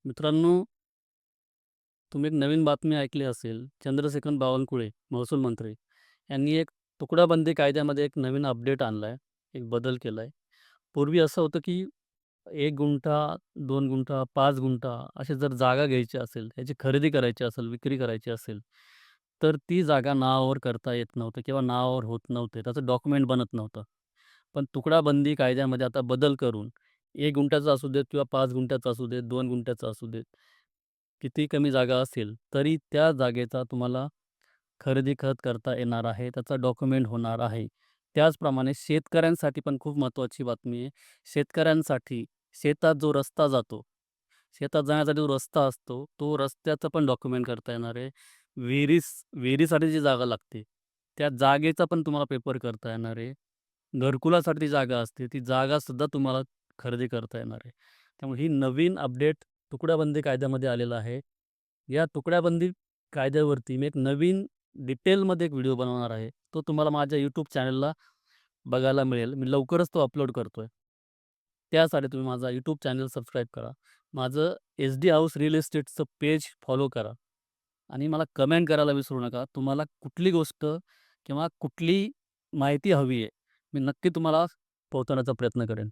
मित्रांनो, तुम्ही एक नवीन बातमी ऐकली असेल. चंद्रशेखर बावनकुळे, महसूल मंत्री यांनी एक तुकडाबंदी कायद्यामध्ये एक नवीन अपडेट आणलाय, एक बदल केलाय. पूर्वी असं होतं, की 1 गुंठा, 2 गुंठा, 5 गुंठा अशी जर जागा घ्यायची असेल, त्याची खरेदी करायची असेल, विक्री करायची असेल, तर ती जागा नावावर करता येत नव्हतं किंवा नावावर होत नव्हते. त्याचं डॉक्युमेंट बनत नव्हतं. पण तुकडाबंदी कायद्यामध्ये आता बदल करून 1 गुंठ्याचा असू देत किंवा 5 गुंठ्याचा असू देत, 2 गुंठ्याचा असू देत, किती कमी जागा असेल, तरी त्या जागेचा तुम्हाला खरेदी खत करता येणार आहे. त्याचा डॉक्युमेंट होणार आहे. त्याचप्रमाणे शेतकऱ्यांसाठी पण खूप महत्त्वाची बातमी आहे. शेतकऱ्यांसाठी शेतात जो रस्ता जातो, शेतात जाण्यासाठी जो रस्ता असतो, तो रस्त्याचं पण डॉक्युमेंट करता येणार आहे. विहिरीसाठी जी जागा लागते, त्या जागेचा पण तुम्हाला पेपर करता येणार आहे. घरकुलासाठी जी जागा असते, ती जागासुद्धा तुम्हाला खरेदी करता येणार आहे. त्यामुळे ही नवीन अपडेट तुकड्याबंदी कायद्यामध्ये आलेला आहे. या तुकड्याबंदी कायद्यावरती मी एक नवीन डिटेलमध्ये एक व्हिडिओ बनवणार आहे. तो तुम्हाला माझ्या YouTube चॅनलला बघायला मिळेल. मी लवकरच तो अपलोड करतोय. त्यासाठी तुम्ही माझा YouTube चॅनल सबस्क्राईब करा. माझं एस-डी हाऊस रिअल इस्टेटचं पेज फॉलो करा आणि मला कमेंट करायला विसरू नका. तुम्हाला कुठली गोष्ट किंवा कुठली माहिती हवी आहे, मी नक्की तुम्हाला पोहोचवण्याचा प्रयत्न करेन.